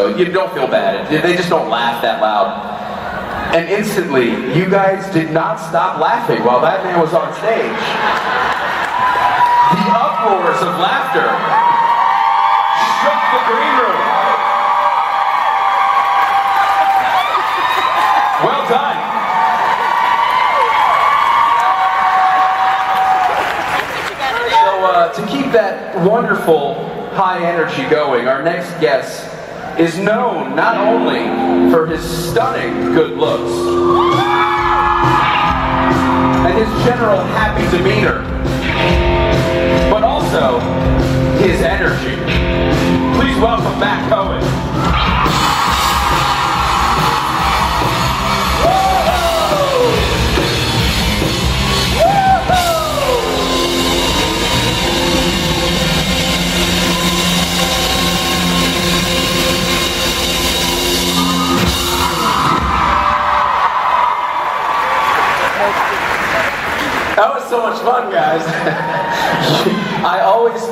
You don't feel bad. They just don't laugh that loud. And instantly, you guys did not stop laughing while that man was on stage. The uproars of laughter shook the green room. Well done. So to keep that wonderful high energy going, our next guest is known not only for his stunning good looks and his general happy demeanor, but also his energy. Please welcome Matt Cohen. That was so much fun, guys.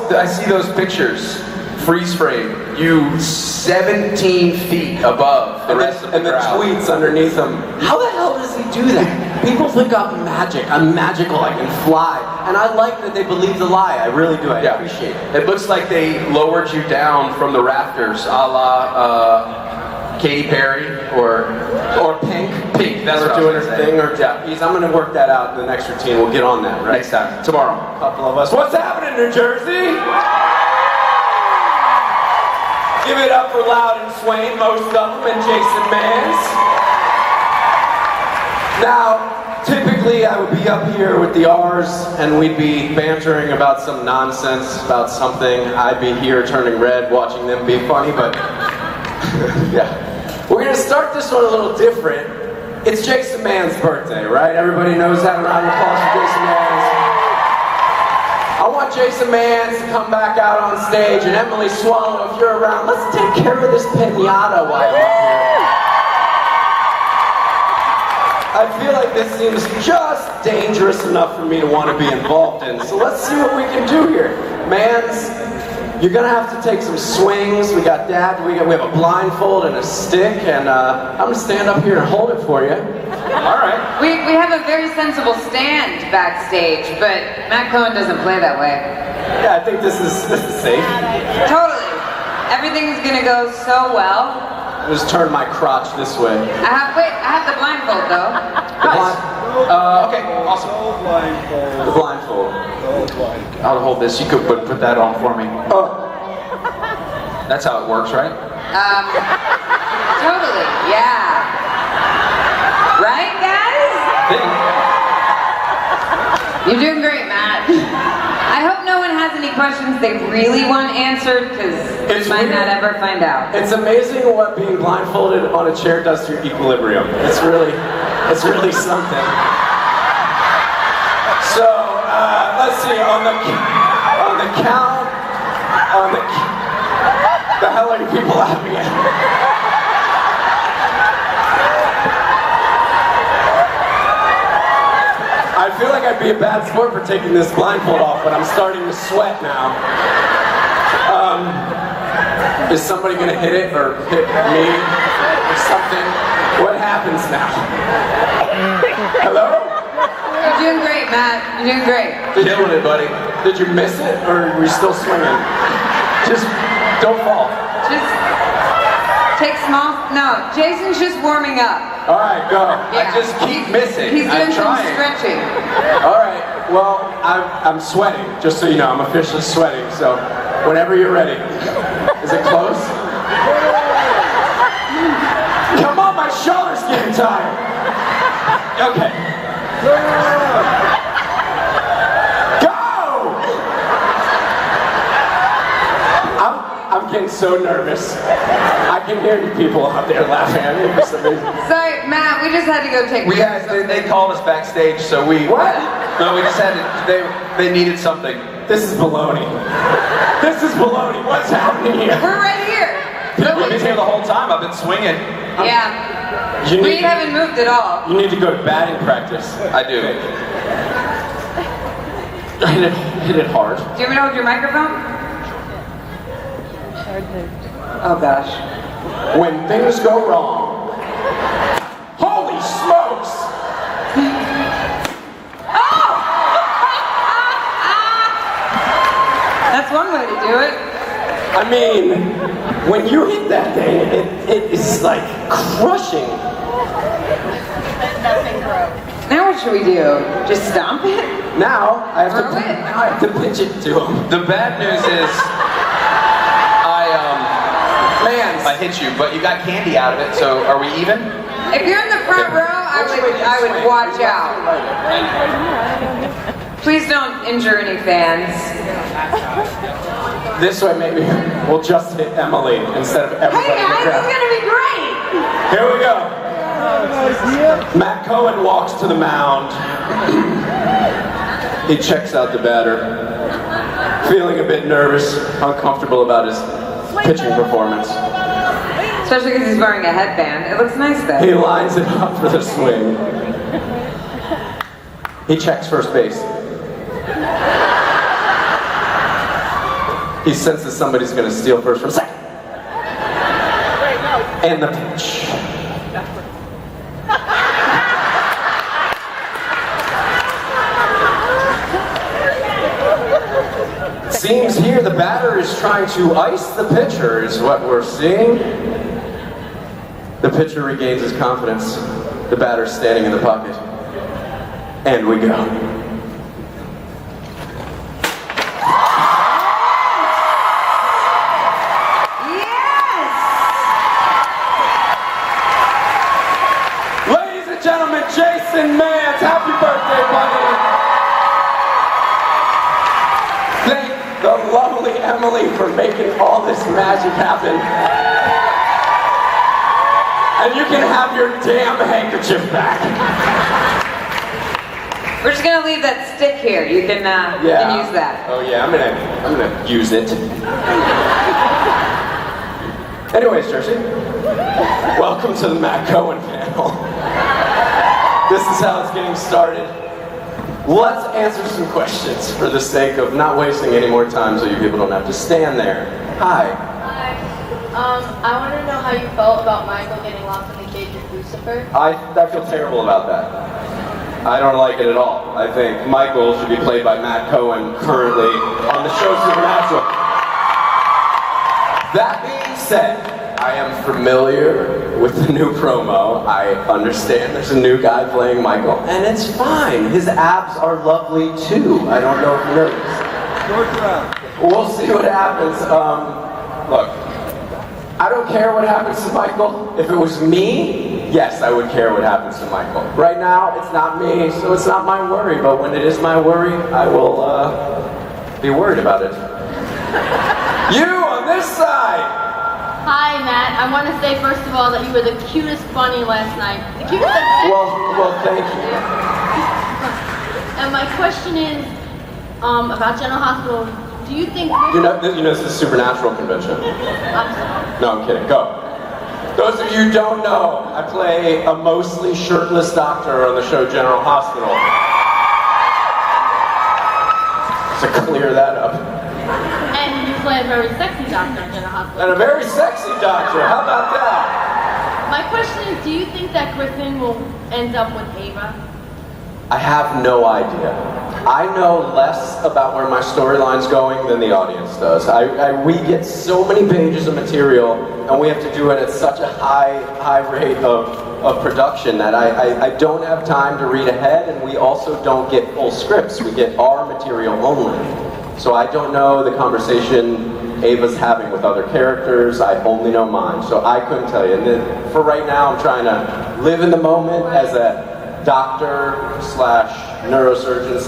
I see those pictures, freeze frame, you 17 feet above the rest of the crowd. And the tweets underneath them. How the hell does he do that? People think I'm magic. I'm magical. I can fly. And I like that they believe the lie. I really do. I appreciate it. It looks like they lowered you down from the rafters, a la Katy Perry or Pink. Pink, that's or what doing I was her gonna say. thing, or I'm going to work that out in the next routine. We'll get on that, right? Next time, tomorrow. A couple of us. What's happening, New Jersey? Give it up for Loud and Swain, most of them, and Jason Mans. Now, typically I would be up here with the R's and we'd be bantering about some nonsense, about something. I'd be here turning red, watching them be funny, but yeah. We're going to start this one a little different. It's Jason Mans' birthday, right? Everybody knows that. Round of applause for Jason Mans. I want Jason Mans to come back out on stage, and Emily Swallow, if you're around, let's take care of this piñata while I'm up here. I feel like this seems just dangerous enough for me to want to be involved in, so let's see what we can do here. Mans, you're gonna have to take some swings. We got Dad, we have a blindfold and a stick, and I'm gonna stand up here and hold it for you. All right. We have a very sensible stand backstage, but Matt Cohen doesn't play that way. Yeah, I think this is safe. Totally. Everything's gonna go so well. I'll just turn my crotch this way. I have the blindfold though. Okay, awesome. The blindfold. I'll hold this. You could put that on for me. Oh. That's how it works, right? Totally, yeah. Right, guys? You're doing great, Matt. I hope no one has any questions they really want answered, because we might not ever find out. It's amazing what being blindfolded on a chair does to your equilibrium. It's really something. So, let's see, on the count, the hell are you people laughing at? I feel like I'd be a bad sport for taking this blindfold off, but I'm starting to sweat now. Is somebody gonna hit it or hit me or something? What happens now? Hello? You're doing great, Matt. You're doing great. Killing it, buddy. Did you miss it or were you still swinging? Just don't fall. Just take small. No, Jason's just warming up. All right, go. Yeah. I just keep missing. He's doing I'm some trying. stretching. All right. Well, I'm sweating. Just so you know, I'm officially sweating. So, whenever you're ready. Is it close? Come on, my shoulder's getting tired. Okay. Go! I'm getting so nervous. I can hear you people out there laughing at me for some reason. Sorry, Matt, we just had to go take They called us backstage, so we... What? No, we just had to... They needed something. This is baloney. This is baloney. What's happening here? We're right here. We've been here the whole time. I've been swinging. Yeah. You We need, haven't moved at all. you need to go to batting practice. I do. Hit it hard. Do you want me to hold your microphone? Oh gosh. when things go wrong. Holy smokes! That's one way to do it. I mean, when you hit that thing, it is like crushing. Now what should we do? Just stomp it? Now I have Throw it? Now I have to pitch it to him. The bad news is, I hit you, but you got candy out of it, so are we even? If you're in the front row, I would watch out. Please don't injure any fans. This way, maybe we'll just hit Emily instead of everybody Hey in the guys, crowd. it's gonna be great! Here we go. Matt Cohen walks to the mound. He checks out the batter, feeling a bit nervous, uncomfortable about his pitching performance. Especially because he's wearing a headband. It looks nice though. He lines it up for the swing. He checks first base. He senses somebody's going to steal first from second. And the pitch. Seems here the batter is trying to ice the pitcher, is what we're seeing. The pitcher regains his confidence. The batter's standing in the pocket. And we go. Yes! Ladies and gentlemen, Jason Mans, happy birthday, buddy! Thank the lovely Emily for making all this magic happen. And you can have your damn handkerchief back. We're just gonna leave that stick here. You can use that. Oh yeah, I'm gonna use it. Anyways, Jersey, welcome to the Matt Cohen panel. This is how it's getting started. Let's answer some questions for the sake of not wasting any more time so you people don't have to stand there. Hi. I want to know how you felt about Michael getting locked in the cage with Lucifer. I feel terrible about that. I don't like it at all. I think Michael should be played by Matt Cohen currently on the show Supernatural. That being said, I am familiar with the new promo. I understand there's a new guy playing Michael, and it's fine. His abs are lovely too. I don't know if you noticed. We'll see what happens. Look, I don't care what happens to Michael. If it was me, yes, I would care what happens to Michael. Right now, it's not me, so it's not my worry. But when it is my worry, I will be worried about it. You on this side! Hi, Matt. I want to say, first of all, that you were the cutest bunny last night. The cutest. Well, thank you. And my question is about General Hospital. Do you think You know, this is a Supernatural convention. I'm sorry. No, I'm kidding. Go. Those of you who don't know, I play a mostly shirtless doctor on the show General Hospital. To clear that up. And you play a very sexy doctor in General Hospital. And a very sexy doctor. How about that? My question is, do you think that Griffin will end up with Ava? I have no idea. I know less about where my storyline's going than the audience does. We get so many pages of material, and we have to do it at such a high rate of production that I don't have time to read ahead, and we also don't get full scripts. We get our material only. So I don't know the conversation Ava's having with other characters. I only know mine, so I couldn't tell you. And then for right now, I'm trying to live in the moment as a doctor / neurosurgeon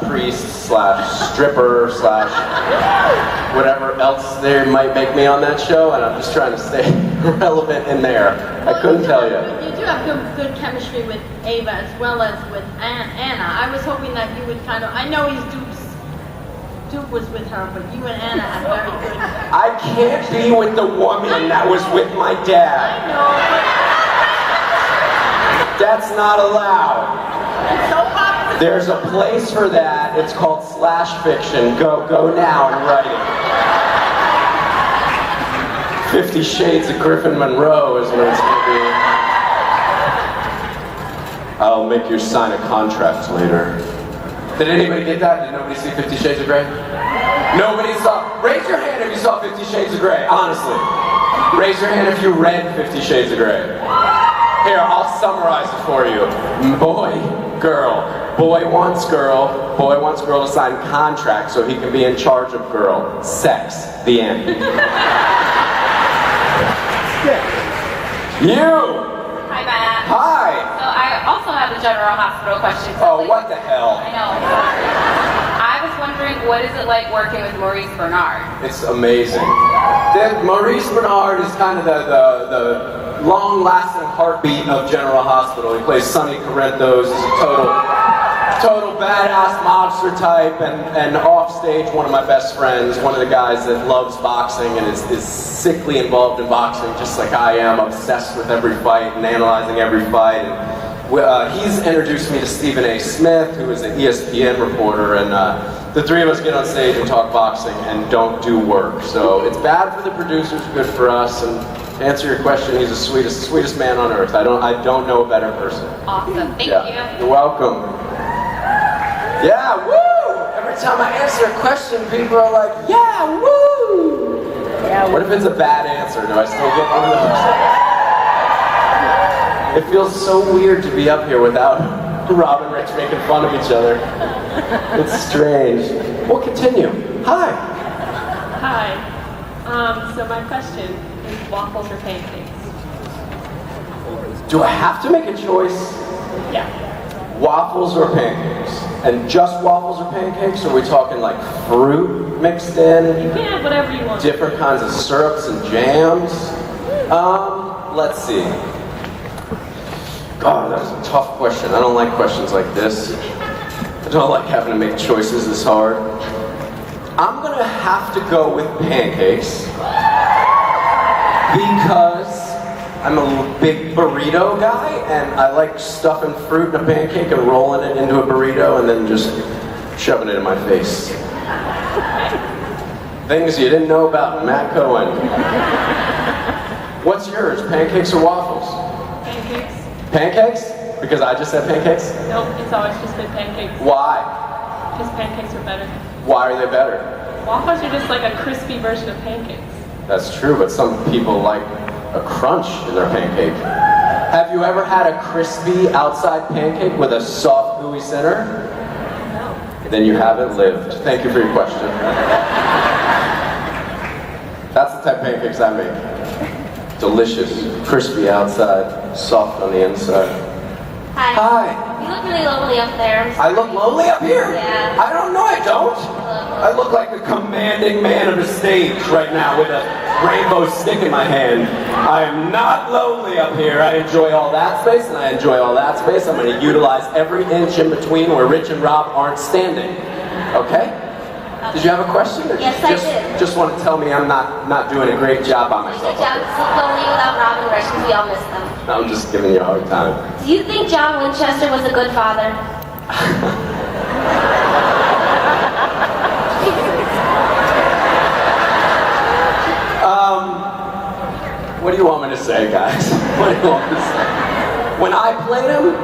/ priest / stripper / whatever else they might make me on that show, and I'm just trying to stay relevant in there. I couldn't tell you. You do have good chemistry with Ava as well as with Anna. I was hoping that you would kind of, I know Duke was with her, but you and Anna had very good. I can't be with the woman that was with my dad. I know, That's not allowed. but it's so popular. There's a place for that. It's called /fiction. Go now and write it. 50 Shades of Griffin Monroe is what it's gonna be. I'll make you sign a contract later. Did anybody get that? Did nobody see 50 Shades of Grey? Nobody saw. Raise your hand if you saw 50 Shades of Grey, honestly. Raise your hand if you read 50 Shades of Grey. Here, I'll summarize it for you. Boy, girl. Boy wants girl to sign contract so he can be in charge of girl. Sex. The end. You! Hi, Matt. Hi! So I also have a general hospital question. Oh, what the hell? I know. I was wondering, what is it like working with Maurice Bernard? It's amazing. Maurice Bernard is kind of the long-lasting heartbeat of General Hospital. He plays Sonny Corinthos. He's a total badass mobster type, and off stage, one of my best friends, one of the guys that loves boxing and is sickly involved in boxing, just like I am, obsessed with every fight and analyzing every fight. And he's introduced me to Stephen A. Smith, who is an ESPN reporter, and the three of us get on stage and talk boxing and don't do work. So it's bad for the producers, good for us. And to answer your question, he's the sweetest man on earth. I don't know a better person. Awesome. Thank Yeah. you. You're welcome. Yeah, woo! Every time I answer a question, people are like, yeah, woo! Yeah, what if it's a bad answer? Do I still get one of those? It feels so weird to be up here without Rob and Rich making fun of each other. It's strange. We'll continue. Hi. Hi. So my question is waffles or pancakes? Do I have to make a choice? Yeah. Waffles or pancakes? And just waffles or pancakes? Or are we talking like fruit mixed in? You can have whatever you want. Different kinds of syrups and jams? Let's see. God, that's a tough question. I don't like questions like this. I don't like having to make choices this hard. I'm gonna have to go with pancakes because I'm a big burrito guy and I like stuffing fruit in a pancake and rolling it into a burrito and then just shoving it in my face. Things you didn't know about Matt Cohen. What's yours, pancakes or waffles? Pancakes? Pancakes? Because I just said pancakes? Nope, it's always just been pancakes. Why? Because pancakes are better. Why are they better? Waffles are just like a crispy version of pancakes. That's true, but some people like a crunch in their pancake. Have you ever had a crispy outside pancake with a soft, gooey center? No. Then you haven't lived. Thank you for your question. That's the type of pancakes I make. Delicious, crispy outside, soft on the inside. Hi. Hi. You look really lonely up there. I look lonely up here? Yeah. I don't know, I don't. I look like the commanding man of the stage right now with a rainbow stick in my hand. I am not lonely up here. I enjoy all that space and I enjoy all that space. I'm going to utilize every inch in between where Rich and Rob aren't standing. Okay? Did you have a question? Or Yes, I did. Just want to tell me I'm not doing a great job by myself. Good job. So lonely without Rob and Rich because we all miss them. I'm just giving you a hard time. Do you think John Winchester was a good father? What do you want me to say, guys? What do you want me to say? When I played him,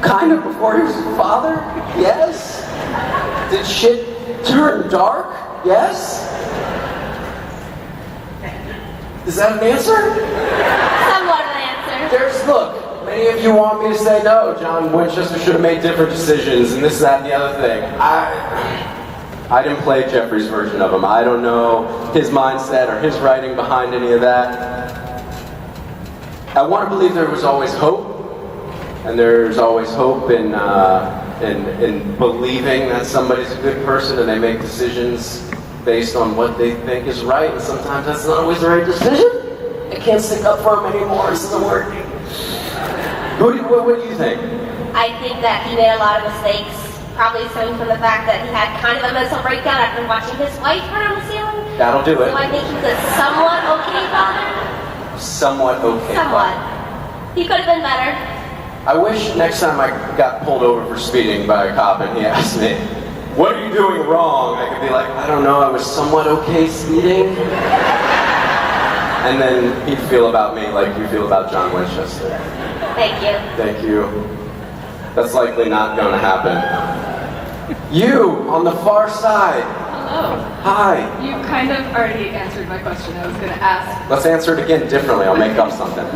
kind of before he was a father, yes. Did shit turn dark? Yes. Is that an answer? Somewhat of an answer. Look, many of you want me to say no, John Winchester should have made different decisions and this, that, and the other thing. I didn't play Jeffrey's version of him. I don't know his mindset or his writing behind any of that. I want to believe there was always hope, and there's always hope in believing that somebody's a good person and they make decisions based on what they think is right, and sometimes that's not always the right decision. I can't stick up for him anymore. This isn't working. What do you think? I think that he made a lot of mistakes. Probably stemming from the fact that he had kind of a mental breakdown after watching his wife run on the ceiling. That'll do it. So I think he's a somewhat okay father. Somewhat okay. Somewhat. He could have been better. I wish next time I got pulled over for speeding by a cop and he asked me, "What are you doing wrong?" I could be like, "I don't know, I was somewhat okay speeding." And then he'd feel about me like you feel about John Winchester. Thank you. Thank you. That's likely not going to happen. You, on the far side. Hello. Hi. You kind of already answered my question. I was going to ask. Let's answer it again differently. I'll make up something.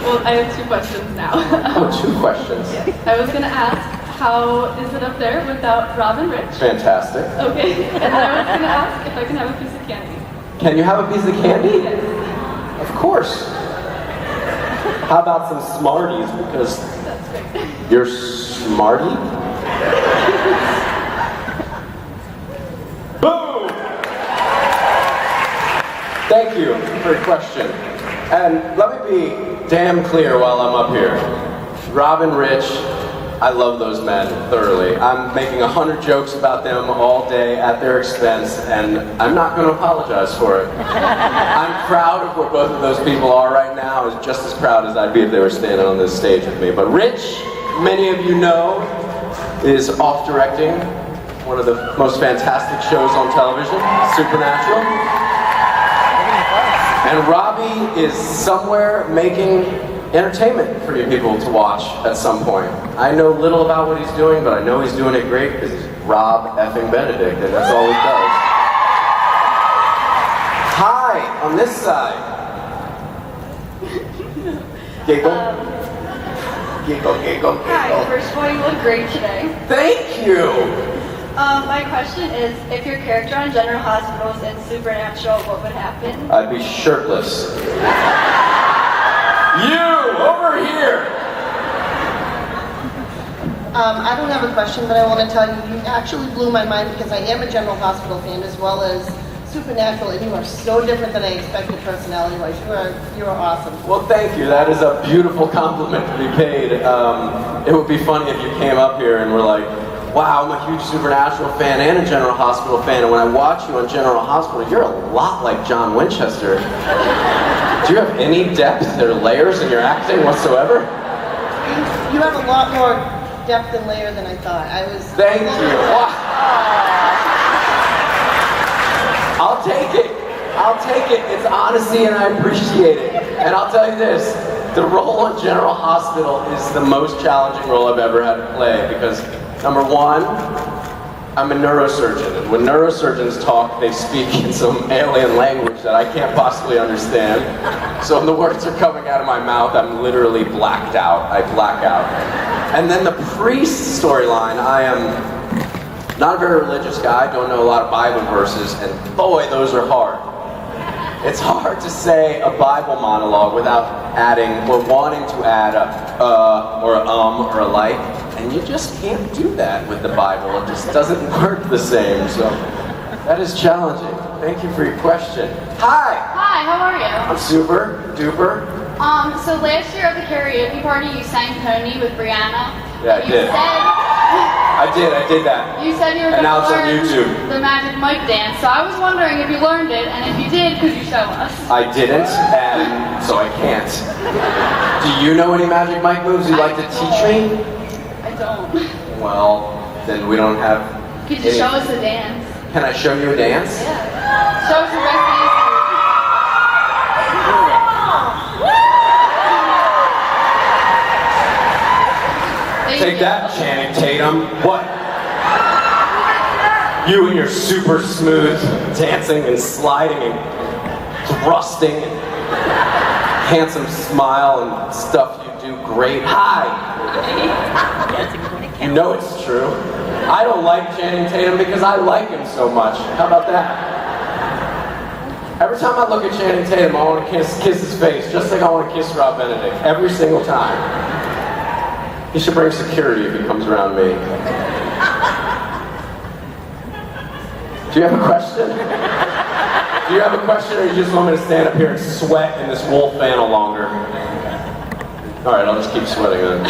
Well, I have 2 questions now. Oh, 2 questions. I was going to ask, how is it up there without Rob and Rich? Fantastic. Okay. And then I was going to ask if I can have a piece of candy. Can you have a piece of candy? Yes. Of course. How about some Smarties? Because That's great. you're smarty? Boom! Thank you for your question. And let me be damn clear while I'm up here. Rob and Rich, I love those men thoroughly. I'm making 100 jokes about them all day at their expense, and I'm not going to apologize for it. I'm proud of where both of those people are right now. I was just as proud as I'd be if they were standing on this stage with me. But Rich, many of you know, is off directing one of the most fantastic shows on television, Supernatural. And Robbie is somewhere making entertainment for you people to watch at some point. I know little about what he's doing, but I know he's doing it great because he's Rob effing Benedict, and that's all he does. Hi, on this side. Giggle. Giggle, giggle, giggle. Hi, first of all, you look great today. Thank you. My question is, if your character on General Hospital was in Supernatural, what would happen? I'd be shirtless. You, over here. I don't have a question, but I want to tell you, you actually blew my mind because I am a General Hospital fan as well as Supernatural, and you are so different than I expected personality-wise. You are awesome. Well, thank you. That is a beautiful compliment to be paid. It would be funny if you came up here and were like, wow, I'm a huge Supernatural fan and a General Hospital fan, and when I watch you on General Hospital, you're a lot like John Winchester. Do you have any depth or layers in your acting whatsoever? You have a lot more depth and layer than I thought. Thank you. I'll take it. I'll take it. It's honesty and I appreciate it. And I'll tell you this, the role on General Hospital is the most challenging role I've ever had to play because, number one, I'm a neurosurgeon, and when neurosurgeons talk, they speak in some alien language that I can't possibly understand. So when the words are coming out of my mouth, I'm literally blacked out. I black out. And then the priest storyline, I am not a very religious guy, don't know a lot of Bible verses, and boy, those are hard. It's hard to say a Bible monologue without adding or wanting to add a or a or a like. And you just can't do that with the Bible. It just doesn't work the same. So that is challenging. Thank you for your question. Hi! Hi, how are you? I'm super duper. So last year at the karaoke party, you sang Pony with Brianna. Yeah, I did. I did that. You said you were And going now to it's on learn YouTube. the Magic Mike dance. So I was wondering if you learned it, and if you did, could you show us? I didn't, and so I can't. Do you know any Magic Mike moves you'd like to teach me? I don't. Well, then we don't have. Could you show us a dance? Can I show you a dance? Yeah. Show us the rest of Take that, Channing Tatum. What? You and your super smooth dancing and sliding and thrusting and handsome smile and stuff you do great. Hi! You know it's true. I don't like Channing Tatum because I like him so much. How about that? Every time I look at Channing Tatum, I want to kiss his face, just like I want to kiss Rob Benedict. Every single time. He should bring security if he comes around me. Do you have a question? Do you have a question, or you just want me to stand up here and sweat in this wool flannel longer? All right, I'll just keep sweating then.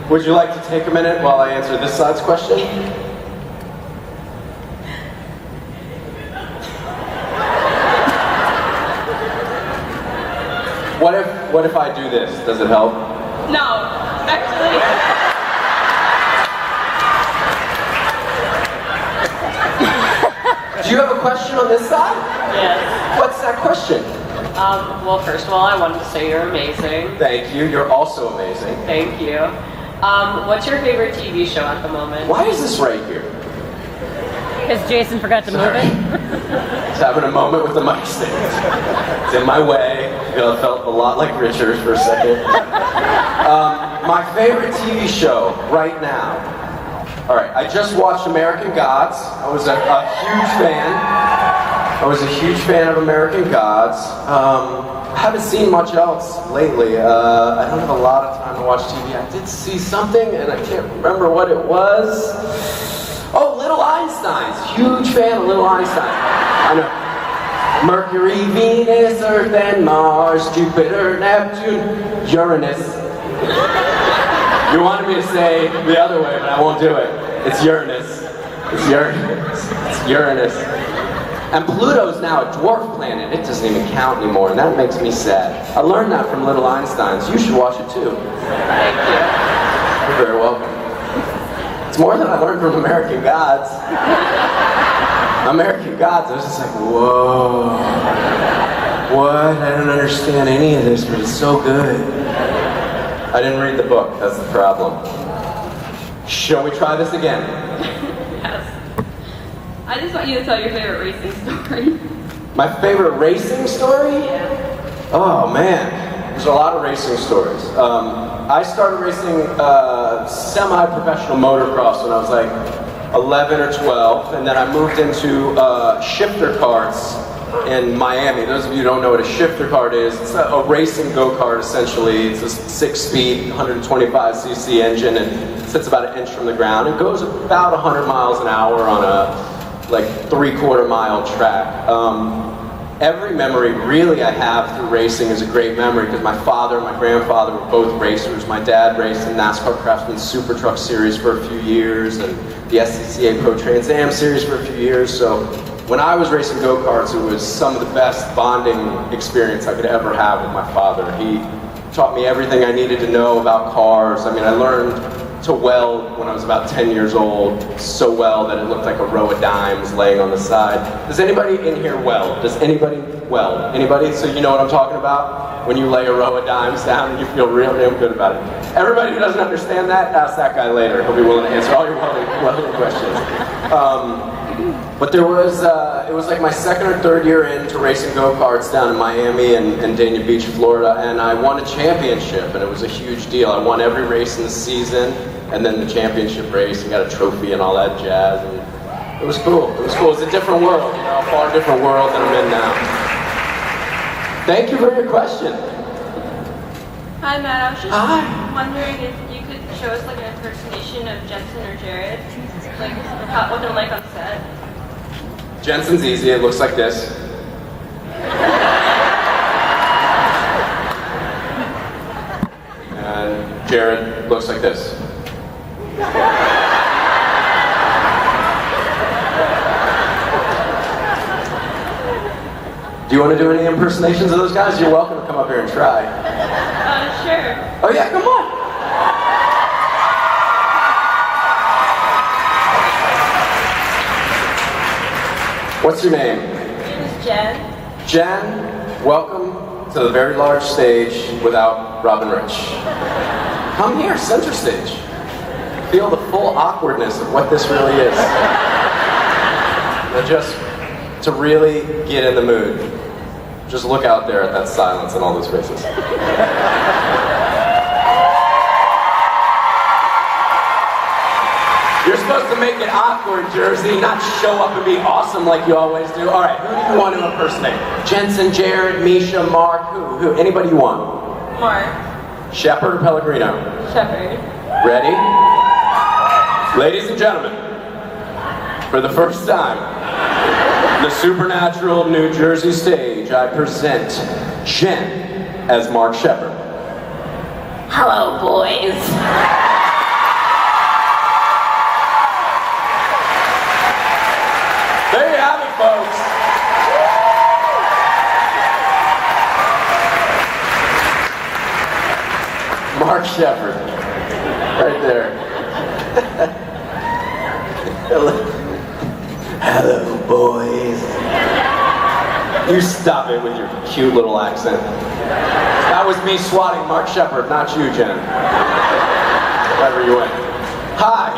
Would you like to take a minute while I answer this side's question? What if I do this? Does it help? No, actually. Do you have a question on this side? Yes. What's that question? Well, first of all, I wanted to say you're amazing. Thank you. You're also amazing. Thank you. What's your favorite TV show at the moment? Why is this right here? Because Jason forgot to move it. Just having a moment with the mic stand. It's in my way. I felt a lot like Richard for a second. My favorite TV show right now. All right, I just watched American Gods. I was a huge fan. I was a huge fan of American Gods. I haven't seen much else lately. I don't have a lot of time to watch TV. I did see something, and I can't remember what it was. Oh, Little Einsteins. Huge fan of Little Einstein. I know. Mercury, Venus, Earth, and Mars, Jupiter, Neptune, Uranus. You wanted me to say the other way, but I won't do it. It's Uranus. It's Uranus. It's Uranus. And Pluto's now a dwarf planet. It doesn't even count anymore, and that makes me sad. I learned that from Little Einsteins. You should watch it too. Thank you. You're very welcome. It's more than I learned from American Gods. American Gods, I was just like, whoa. What? I don't understand any of this, but it's so good. I didn't read the book, that's the problem. Shall we try this again? Yes. I just want you to tell your favorite racing story. My favorite racing story? Yeah. Oh man, there's a lot of racing stories. I started racing semi-professional motocross when I was like 11 or 12, and then I moved into shifter karts in Miami. Those of you who don't know what a shifter kart is, it's a racing go-kart essentially. It's a 6-speed, 125cc engine, and it sits about an inch from the ground. It goes about 100 miles an hour on a like 3/4 mile track. Every memory really I have through racing is a great memory because my father and my grandfather were both racers. My dad raced in NASCAR Craftsman Super Truck Series for a few years and the SCCA Pro Trans Am Series for a few years. So when I was racing go-karts, it was some of the best bonding experience I could ever have with my father. He taught me everything I needed to know about cars. I mean, I learned to weld when I was about 10 years old, so well that it looked like a row of dimes laying on the side. Does anybody in here weld? Does anybody weld? Anybody? So you know what I'm talking about? When you lay a row of dimes down and you feel real damn good about it. Everybody who doesn't understand that, ask that guy later. He'll be willing to answer all your welding questions. But there was, it was like my second or third year into racing go-karts down in Miami and Dania Beach, Florida, and I won a championship, and it was a huge deal. I won every race in the season, and then the championship race, and got a trophy and all that jazz, and it was cool. It was cool. It's a different world, you know, a far different world than I'm in now. Thank you for your question. Hi, Matt. I was just wondering if you could show us like an impersonation of Jensen or Jared, like what they're like on set. Jensen's easy. It looks like this. And Jared looks like this. Do you want to do any impersonations of those guys? You're welcome to come up here and try. Sure. Oh yeah, come on. What's your name? My name is Jen. Jen, welcome to the very large stage without Robin Rich. Come here, center stage. Feel the full awkwardness of what this really is. Now just to really get in the mood, just look out there at that silence and all those faces. You're supposed to make it awkward, Jersey, not show up and be awesome like you always do. All right, who do you want to impersonate? Jensen, Jared, Misha, Mark, who? Anybody you want? Mark. Shepard or Pellegrino? Shepard. Ready? Ladies and gentlemen, for the first time, the supernatural New Jersey stage, I present Jen as Mark Shepard. Hello, boys. There you have it, folks. Mark Shepard, right there. Hello, boys. You stop it with your cute little accent. That was me swatting Mark Shepard, not you, Jen. Wherever you went. Hi.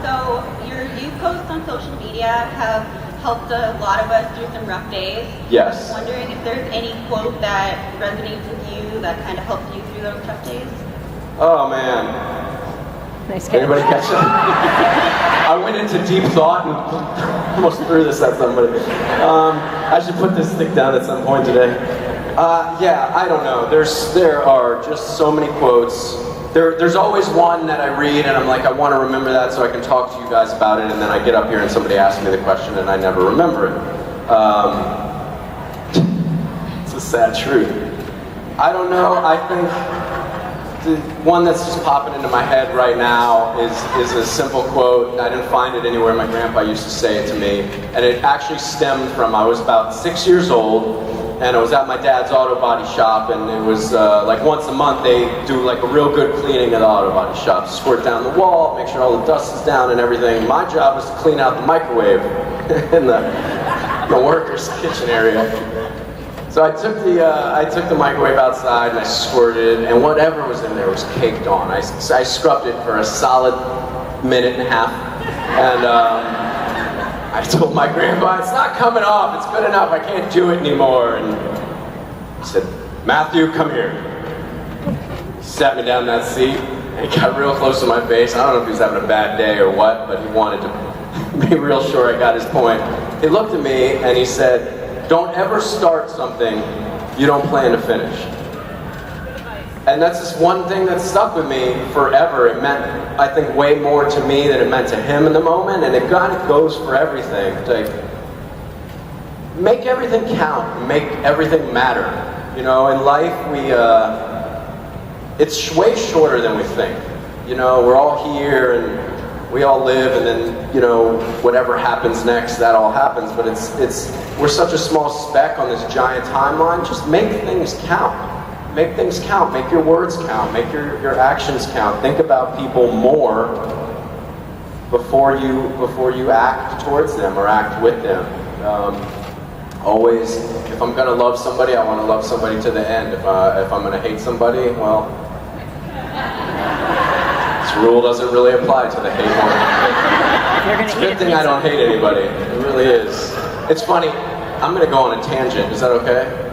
So your youth posts on social media have helped a lot of us through some rough days. Yes. I'm wondering if there's any quote that resonates with you that kind of helped you through those tough days. Oh man. Nice. Anybody catch that? I went into deep thought and almost threw this at somebody. I should put this stick down at some point today. Yeah, I don't know. There are just so many quotes. There's always one that I read and I'm like, I want to remember that so I can talk to you guys about it, and then I get up here and somebody asks me the question and I never remember it. It's a sad truth. I don't know, I think the one that's just popping into my head right now is a simple quote. I didn't find it anywhere. My grandpa used to say it to me, and it actually stemmed from, I was about 6 years old, and I was at my dad's auto body shop, and it was like once a month they do like a real good cleaning of the auto body shop. Squirt down the wall, make sure all the dust is down and everything. My job was to clean out the microwave in the workers' kitchen area. So I took the microwave outside and I squirted, and whatever was in there was caked on. I scrubbed it for a solid minute and a half, and I told my grandpa, it's not coming off, it's good enough, I can't do it anymore. And he said, Matthew, come here. He sat me down in that seat, and he got real close to my face. I don't know if he was having a bad day or what, but he wanted to be real sure I got his point. He looked at me and he said, don't ever start something you don't plan to finish. And that's just one thing that stuck with me forever. It meant, I think, way more to me than it meant to him in the moment, and it kind of goes for everything. Like, make everything count, make everything matter. You know, in life, it's way shorter than we think. You know, we're all here and we all live, and then, you know, whatever happens next, that all happens, but we're such a small speck on this giant timeline. Just make things count. Make things count, make your words count, make your actions count. Think about people more before you act towards them or act with them. Always, if I'm gonna love somebody, I wanna love somebody to the end. If I'm gonna hate somebody, well, this rule doesn't really apply to the hate one. It's a good thing I don't hate anybody. It really is. It's funny, I'm gonna go on a tangent, is that okay?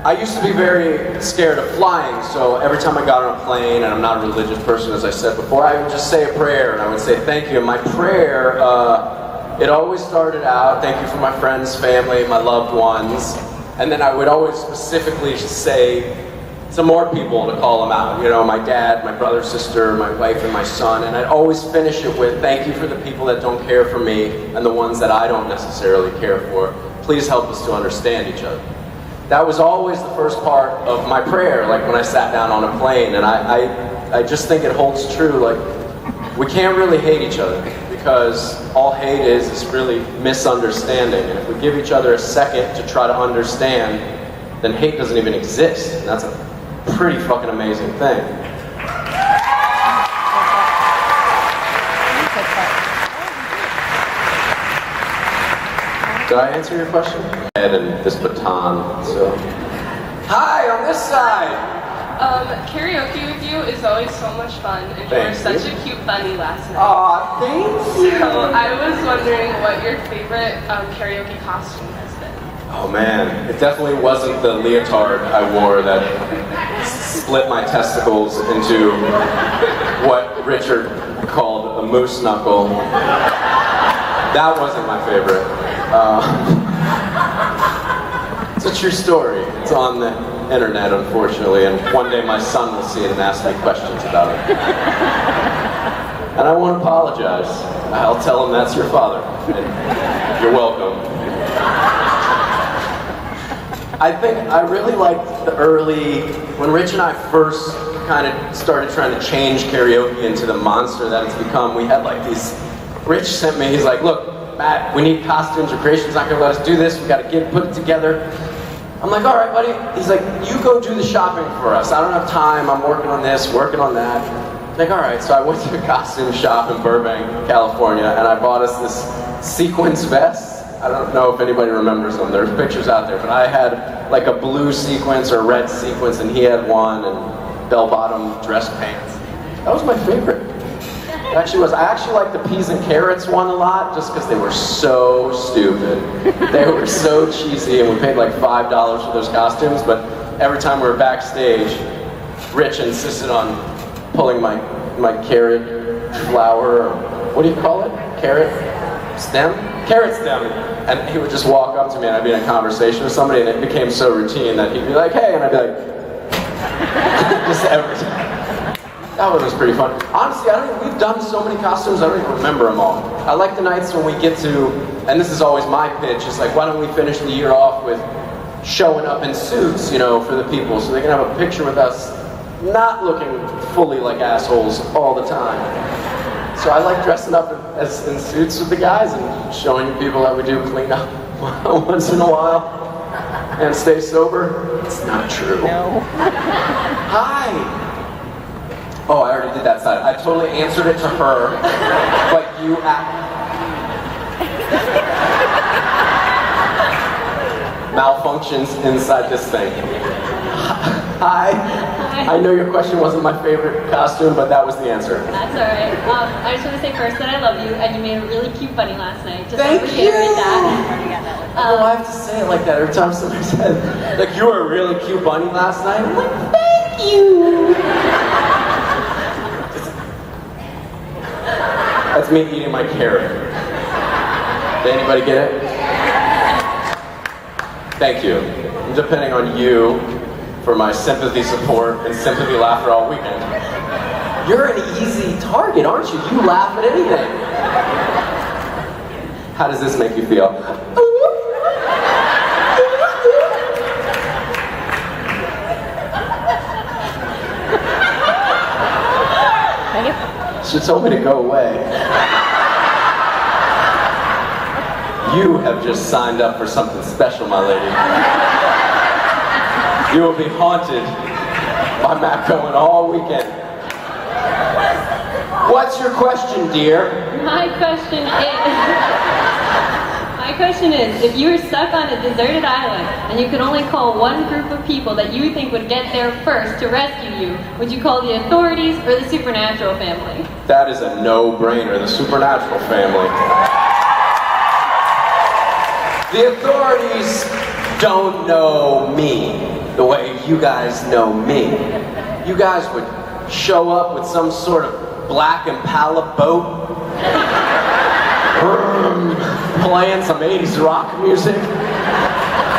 I used to be very scared of flying, so every time I got on a plane, and I'm not a religious person as I said before, I would just say a prayer, and I would say thank you. And my prayer, it always started out, thank you for my friends, family, my loved ones, and then I would always specifically say some more people to call them out. You know, my dad, my brother, sister, my wife, and my son, and I'd always finish it with thank you for the people that don't care for me and the ones that I don't necessarily care for. Please help us to understand each other. That was always the first part of my prayer, like when I sat down on a plane, and I just think it holds true. Like, we can't really hate each other, because all hate is really misunderstanding, and if we give each other a second to try to understand, then hate doesn't even exist, and that's a pretty fucking amazing thing. Did I answer your question? And this baton, so. Hi, on this side! Karaoke with you is always so much fun, and you were such a cute bunny last night. Aw, thank you! So I was wondering what your favorite karaoke costume has been. Oh man, it definitely wasn't the leotard I wore that split my testicles into what Richard called a moose knuckle. That wasn't my favorite. It's a true story. It's on the internet, unfortunately, and one day my son will see it and ask me questions about it. And I won't apologize. I'll tell him that's your father, and you're welcome. I think I really liked the early, when Rich and I first kind of started trying to change karaoke into the monster that it's become. We had like these, Rich sent me, he's like, look, Matt, we need costumes, Recreation's not gonna let us do this, we gotta put it together. I'm like, all right, buddy. He's like, you go do the shopping for us. I don't have time, I'm working on this, working on that. Like, all right, so I went to a costume shop in Burbank, California, and I bought us this sequins vest. I don't know if anybody remembers them. There's pictures out there, but I had like a blue sequence or red sequence, and he had one, and bell-bottom dress pants. That was my favorite. It actually was. I actually liked the peas and carrots one a lot, just because they were so stupid. They were so cheesy, and we paid like $5 for those costumes, but every time we were backstage, Rich insisted on pulling my carrot flower, or what do you call it? Carrot stem? Carrot stem. And he would just walk up to me and I'd be in a conversation with somebody and it became so routine that he'd be like, hey, and I'd be like, just every time. That one was pretty fun. Honestly, we've done so many costumes, I don't even remember them all. I like the nights when we get to, and this is always my pitch, it's like, why don't we finish the year off with showing up in suits, you know, for the people, so they can have a picture with us not looking fully like assholes all the time. So I like dressing up in suits with the guys and showing people that we do clean up once in a while and stay sober. It's not true. No. Hi. Oh, I already did that side. I totally answered it to her, but you malfunctions inside this thing. Hi. I know your question wasn't my favorite costume, but that was the answer. That's alright. I just want to say first that I love you, and you made a really cute bunny last night. Just Thank to reiterate you! that. I have to say it like that every time somebody says, like, you were a really cute bunny last night. I'm like, thank you! That's me eating my carrot. Did anybody get it? Thank you. I'm depending on you for my sympathy, support, and sympathy laughter all weekend. You're an easy target, aren't you? You laugh at anything. How does this make you feel? She told me to go away. You have just signed up for something special, my lady. You will be haunted by Matt Cohen all weekend. What's your question, dear? My question is, if you were stuck on a deserted island and you could only call one group of people that you think would get there first to rescue you, would you call the authorities or the supernatural family? That is a no-brainer, the supernatural family. The authorities don't know me the way you guys know me. You guys would show up with some sort of black Impala boat, playing some 80s rock music.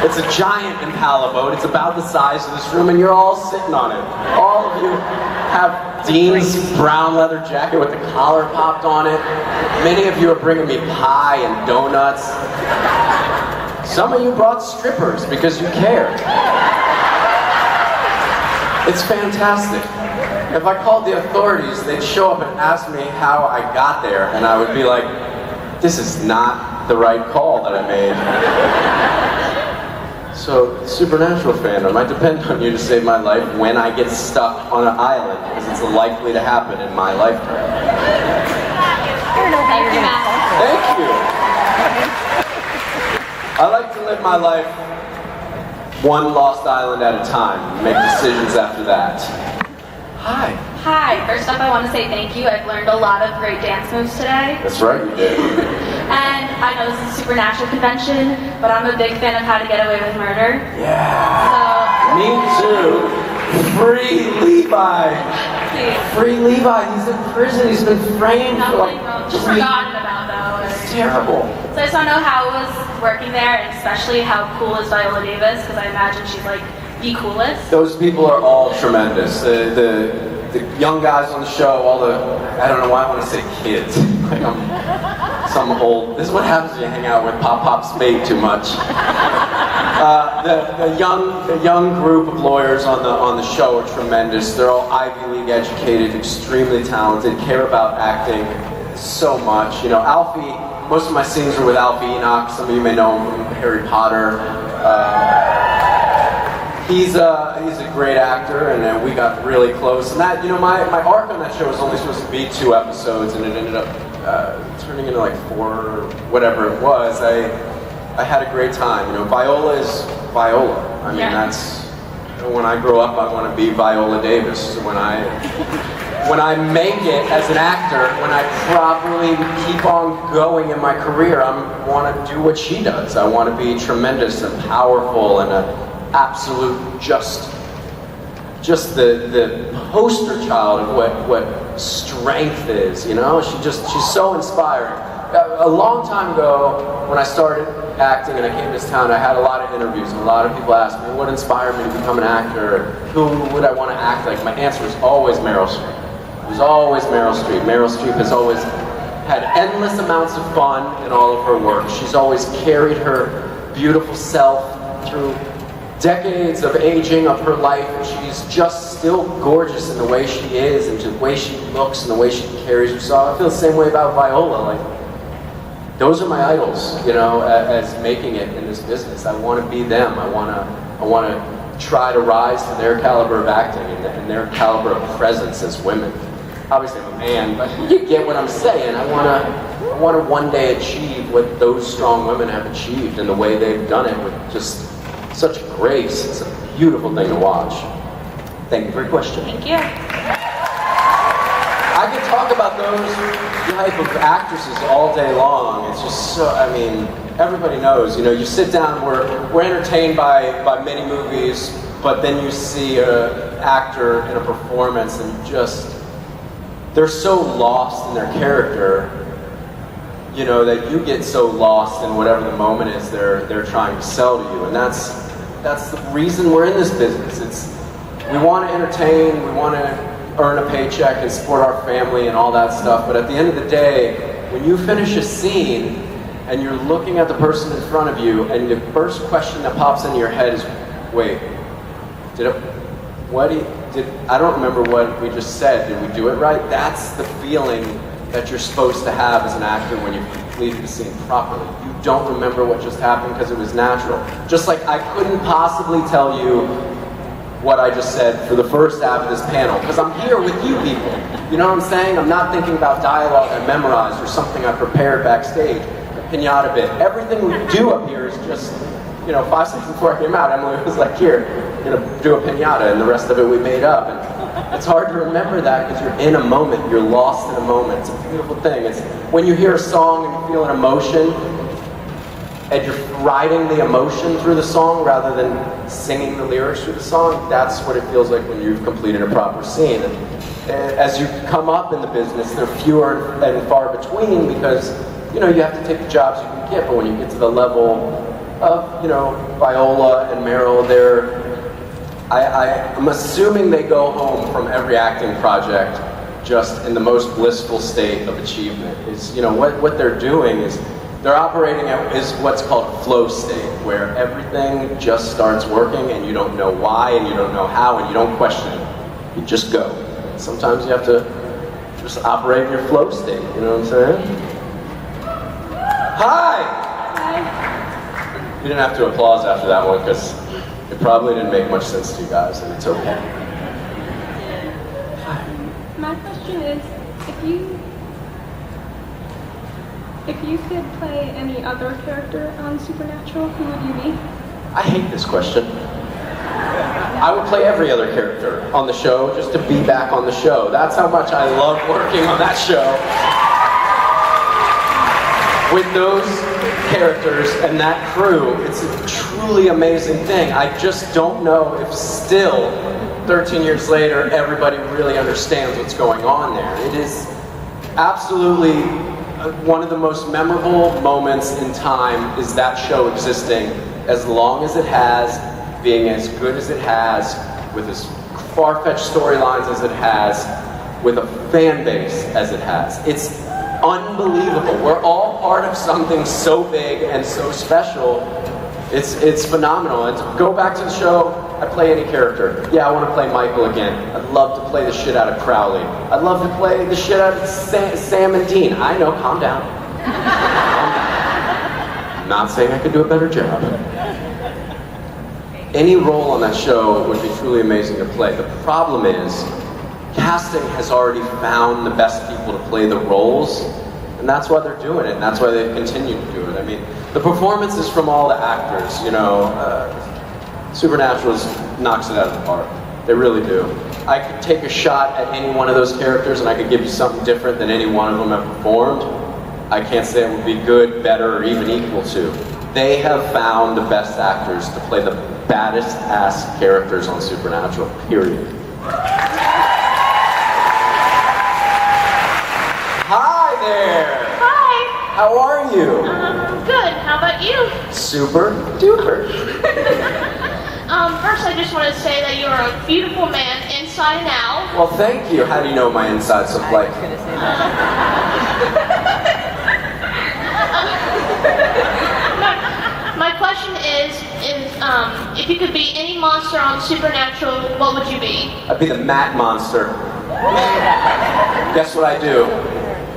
It's a giant Impala boat. It's about the size of this room, and you're all sitting on it. All of you have Dean's brown leather jacket with the collar popped on it. Many of you are bringing me pie and donuts. Some of you brought strippers because you care. It's fantastic. If I called the authorities, they'd show up and ask me how I got there, and I would be like, this is not the right call that I made. So, supernatural fandom, I depend on you to save my life when I get stuck on an island, because it's likely to happen in my lifetime. Thank you, Matt. Thank you. I like to live my life one lost island at a time, make decisions after that. Hi. Hi, first up I want to say thank you. I've learned a lot of great dance moves today. That's right, you did. And I know this is a supernatural convention, but I'm a big fan of How to Get Away with Murder. Yeah. Me too. Free Levi. Free Levi, he's in prison, he's been framed for like just forgotten about though. It's terrible. So I just want to know how it was working there, and especially how cool is Viola Davis, because I imagine she's like the coolest. Those people are all tremendous. The young guys on the show, all the, I don't know why I want to say kids. Like I'm some old, this is what happens when you hang out with Pop Spade too much. The young group of lawyers on the show are tremendous. They're all Ivy League educated, extremely talented, care about acting so much. You know, Alfie, most of my scenes were with Alfie Enoch. Some of you may know him from Harry Potter. He's a great actor, and we got really close. And that, my arc on that show was only supposed to be 2 episodes, and it ended up turning into like 4, or whatever it was. I had a great time. Viola is Viola. I mean, that's when I grow up, I want to be Viola Davis. When I make it as an actor, when I properly keep on going in my career, I want to do what she does. I want to be tremendous and powerful and an absolute just the poster child of what strength is. She's so inspiring. A long time ago, when I started acting and I came to this town, I had a lot of interviews, and a lot of people asked me what inspired me to become an actor, who would I want to act like. My answer was always Meryl Streep. It was always Meryl Streep. Meryl Streep has always had endless amounts of fun in all of her work. She's always carried her beautiful self through decades of aging of her life, and she's just still gorgeous in the way she is, and the way she looks, and the way she carries herself. I feel the same way about Viola. Those are my idols, as making it in this business. I want to be them. I want to try to rise to their caliber of acting and their caliber of presence as women. Obviously, I'm a man, but you get what I'm saying. I want to one day achieve what those strong women have achieved, and the way they've done it with just such grace. It's a beautiful thing to watch. Thank you for your question. Thank you. I could talk about those type of actresses all day long. It's just so, everybody knows, you sit down, we're entertained by many movies, but then you see an actor in a performance and they're so lost in their character, that you get so lost in whatever the moment is they're trying to sell to you. And that's the reason we're in this business. We want to entertain, we want to earn a paycheck and support our family and all that stuff, but at the end of the day, when you finish a scene and you're looking at the person in front of you, and the first question that pops into your head is, wait, I don't remember what we just said, did we do it right? That's the feeling that you're supposed to have as an actor when you've completed the scene properly. You don't remember what just happened because it was natural. Just like I couldn't possibly tell you what I just said for the first half of this panel, because I'm here with you people. You know what I'm saying? I'm not thinking about dialogue I memorized or something I prepared backstage, a piñata bit. Everything we do up here is just, 5 seconds before I came out, Emily was like, here, do a piñata, and the rest of it we made up. And it's hard to remember that because you're in a moment, you're lost in a moment. It's a beautiful thing. It's when you hear a song and you feel an emotion, and you're riding the emotion through the song rather than singing the lyrics through the song, that's what it feels like when you've completed a proper scene. And as you come up in the business, they're fewer and far between because, you have to take the jobs you can get, but when you get to the level of, Viola and Meryl, I'm assuming they go home from every acting project just in the most blissful state of achievement. What they're doing is they're operating is what's called flow state, where everything just starts working and you don't know why and you don't know how and you don't question it. You just go. Sometimes you have to just operate in your flow state, you know what I'm saying? Hi! Hi! You didn't have to applause after that one because it probably didn't make much sense to you guys, and it's okay. My question is, if you could play any other character on Supernatural, who would you be? I hate this question. I would play every other character on the show just to be back on the show. That's how much I love working on that show. With those characters and that crew, it's a truly amazing thing. I just don't know if still, 13 years later, everybody really understands what's going on there. It is absolutely one of the most memorable moments in time is that show existing as long as it has, being as good as it has, with as far-fetched storylines as it has, with a fan base as it has. It's unbelievable. We're all part of something so big and so special. It's phenomenal. And to go back to the show, I play any character. Yeah, I want to play Michael again. I'd love to play the shit out of Crowley. I'd love to play the shit out of Sam and Dean. I know, calm down. I'm not saying I could do a better job. any role on that show would be truly amazing to play. The problem is, casting has already found the best people to play the roles, and that's why they're doing it, and that's why they've continued to do it. I mean, the performances from all the actors, you know, Supernatural knocks it out of the park. They really do. I could take a shot at any one of those characters and I could give you something different than any one of them have performed. I can't say it would be good, better, or even equal to. They have found the best actors to play the baddest ass characters on Supernatural, period. Hi there! Hi! How are you? Good. How about you? Super duper. First I just want to say that you are a beautiful man inside and out. Well, thank you. How do you know my insides look like? My question is, if you could be any monster on Supernatural, what would you be? I'd be the Mat Monster. Guess what I do?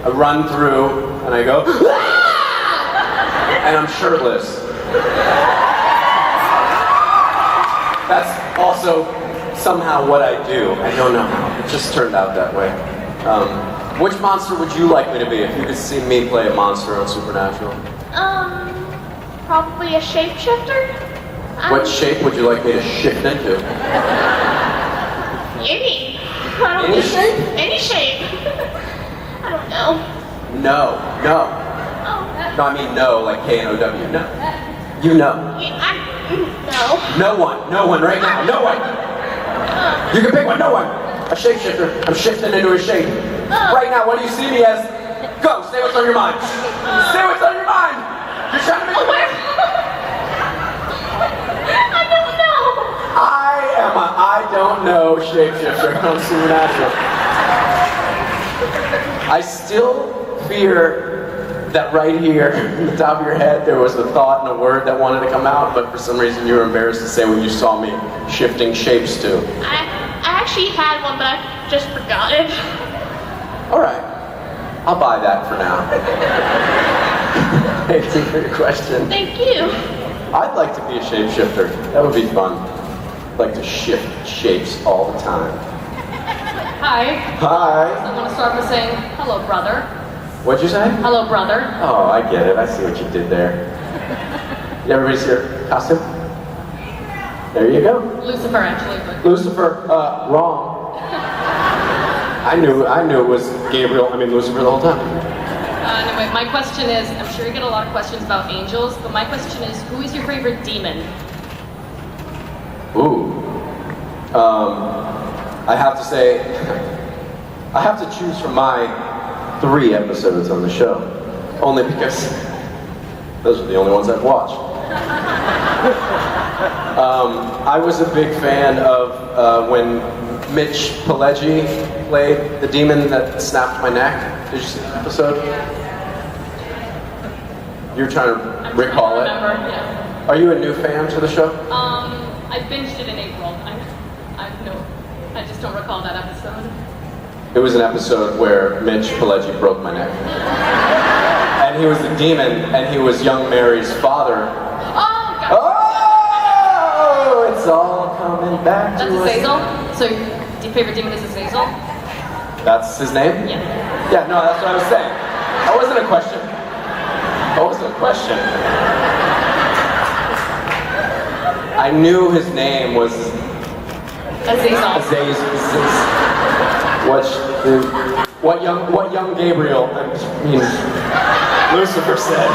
I run through and I go, and I'm shirtless. That's also somehow what I do. I don't know how. It just turned out that way. Which monster would you like me to be if you could see me play a monster on Supernatural? Probably a shapeshifter? What shape would you like me to shift into? Any. Any shape? Any shape. I don't know. No. Oh. No, I mean no, like K-N-O-W. No. You know. No. No one right now. No one. You can pick one. No one. A shapeshifter. I'm shifting into a shape. Right now, what do you see me as? Go. Say what's on your mind. Say what's on your mind. You're trying to make I don't know. I am a I don't know shapeshifter on Supernatural. I still fear that right here, in the top of your head, there was a thought and a word that wanted to come out, but for some reason you were embarrassed to say what you saw me shifting shapes to. I actually had one, but I just forgot it. All right. I'll buy that for now. Thank you for your question. Thank you. I'd like to be a shapeshifter. That would be fun. I'd like to shift shapes all the time. Hi. Hi. I want to start by saying, hello, brother. What'd you say? Hello, brother. Oh, I get it. I see what you did there. Everybody see your costume? There you go. Lucifer, actually. But... Lucifer, wrong. I knew it was Lucifer the whole time. Anyway, my question is, I'm sure you get a lot of questions about angels, but my question is, who is your favorite demon? Ooh. I have to say, I have to choose from my 3 episodes on the show. Only because those are the only ones I've watched. I was a big fan of when Mitch Pileggi played the demon that snapped my neck. Did you see that episode? You're trying to recall it? Yeah. Are you a new fan to the show? I binged it in April. I just don't recall that episode. It was an episode where Mitch Pileggi broke my neck. And he was the demon, and he was young Mary's father. Oh, God. Oh, it's all coming back to us. That's Azazel? So, your favorite demon is Azazel? That's his name? Yeah. Yeah, no, that's what I was saying. That wasn't a question. That wasn't a question. I knew his name was Azazel. What young Gabriel, Lucifer said.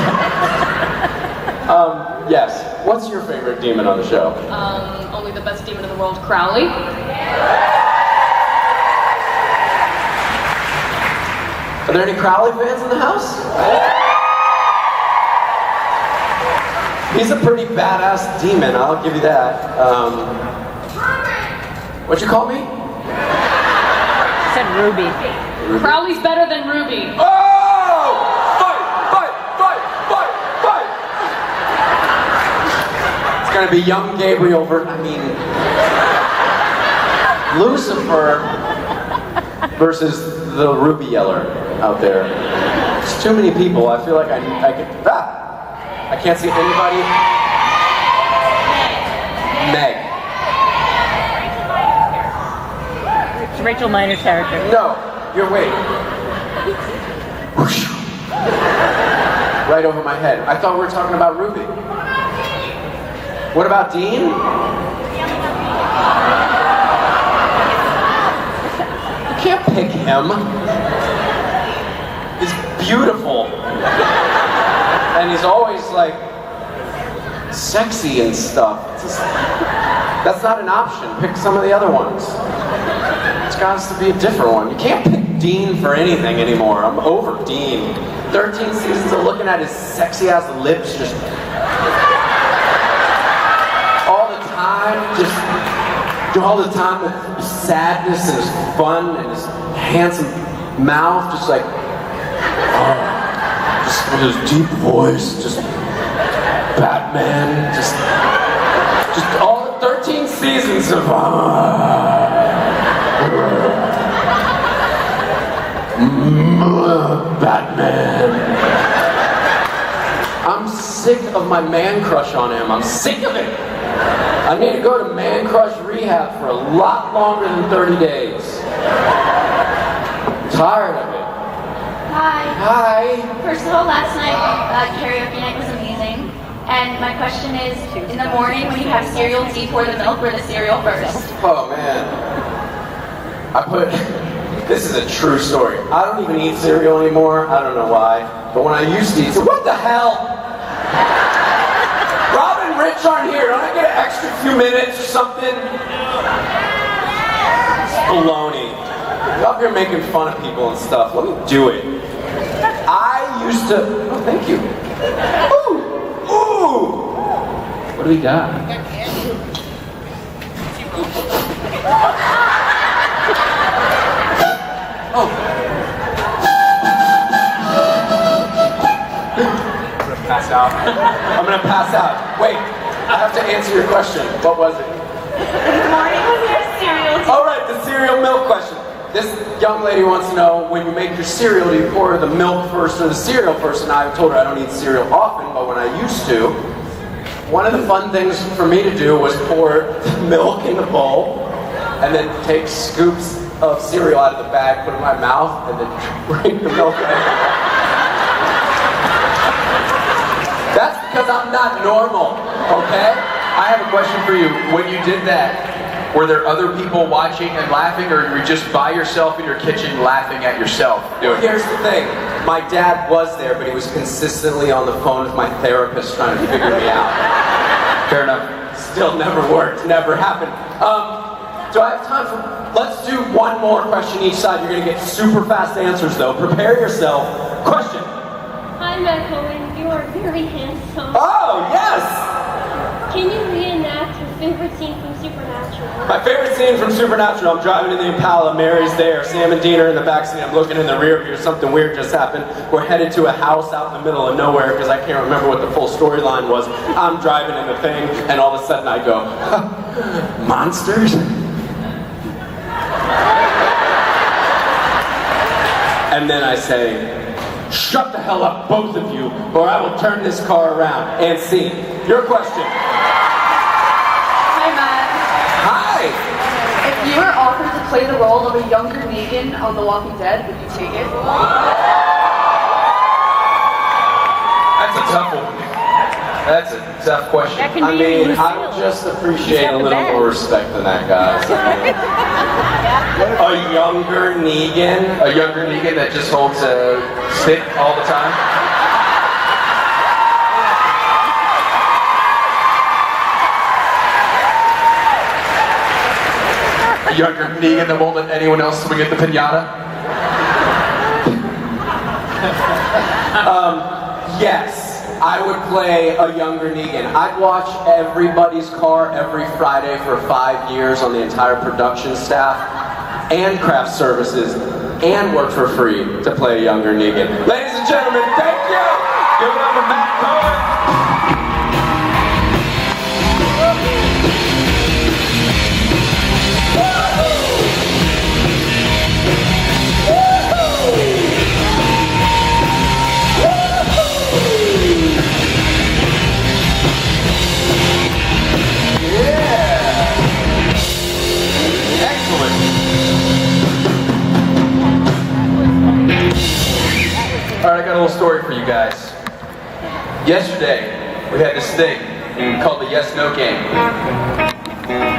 Yes. What's your favorite demon on the show? Only the best demon in the world, Crowley. Are there any Crowley fans in the house? He's a pretty badass demon, I'll give you that. What'd you call me? I said Ruby. Crowley's better than Ruby. Oh! Fight! It's gonna be young Gabriel Lucifer versus the Ruby Yeller out there. It's too many people. I feel like I can't see anybody. Meg. It's Rachel Miner's character. No, you're wait. Whoosh. Right over my head. I thought we were talking about Ruby. What about Dean? You can't pick him. He's beautiful. And he's always like sexy and stuff. That's not an option. Pick some of the other ones. It's got to be a different one. You can't pick Dean for anything anymore. I'm over Dean. 13 seasons of looking at his sexy ass lips just all the time, just all the time with his sadness and his fun and his handsome mouth, just like, just with his deep voice, just Batman, just all 13 seasons of Batman. I'm sick of my man crush on him. I'm sick of it. I need to go to man crush rehab for a lot longer than 30 days. I'm tired of it. Hi. Hi. First of all, last night, karaoke night was amazing. And my question is, in the morning when you have cereal, do you pour the milk or the cereal first? Oh man. This is a true story. I don't even eat cereal anymore. I don't know why. But when I used to eat, what the hell? Rob and Rich aren't here. Don't I get an extra few minutes or something? It's baloney. You're up here making fun of people and stuff. Let me do it. I used to. Oh, thank you. Ooh! Ooh! What do we got? Oh. I'm gonna pass out. I'm gonna pass out. Wait, I have to answer your question. What was it? Good morning, was there cereal? All right, the cereal milk question. This young lady wants to know, when you make your cereal, do you pour the milk first or the cereal first? And I told her I don't eat cereal often, but when I used to, one of the fun things for me to do was pour milk in the bowl and then take scoops of cereal out of the bag, put it in my mouth, and then drink the milk out. That's because I'm not normal, okay? I have a question for you. When you did that, were there other people watching and laughing, or were you just by yourself in your kitchen laughing at yourself doing it? Here's the thing. My dad was there, but he was consistently on the phone with my therapist trying to figure me out. Fair enough. Still never worked, never happened. Do I have time for... Let's do one more question each side. You're going to get super fast answers, though. Prepare yourself. Question. Hi, Matt Cohen. You are very handsome. Oh, yes! Can you reenact your favorite scene from Supernatural? My favorite scene from Supernatural, I'm driving in the Impala, Mary's there, Sam and Dean are in the backseat, I'm looking in the rear view, something weird just happened. We're headed to a house out in the middle of nowhere because I can't remember what the full storyline was. I'm driving in the thing, and all of a sudden I go, monsters? And then I say, shut the hell up, both of you, or I will turn this car around. And scene. Your question. Hi, Matt. Hi. If you were offered to play the role of a younger Negan on The Walking Dead, would you take it? That's a tough one. That's a tough question. I mean, I would just appreciate a little more respect than that, guys. A younger Negan? A younger Negan that just holds a stick all the time? A younger Negan that won't let anyone else swing at the piñata? Yes. I would play a younger Negan. I'd watch Everybody's Car every Friday for 5 years on the entire production staff and craft services and work for free to play a younger Negan. Ladies and gentlemen, thank you! Give it up for Matt Cohen! Yeah! Yesterday, we had this thing called the yes-no game.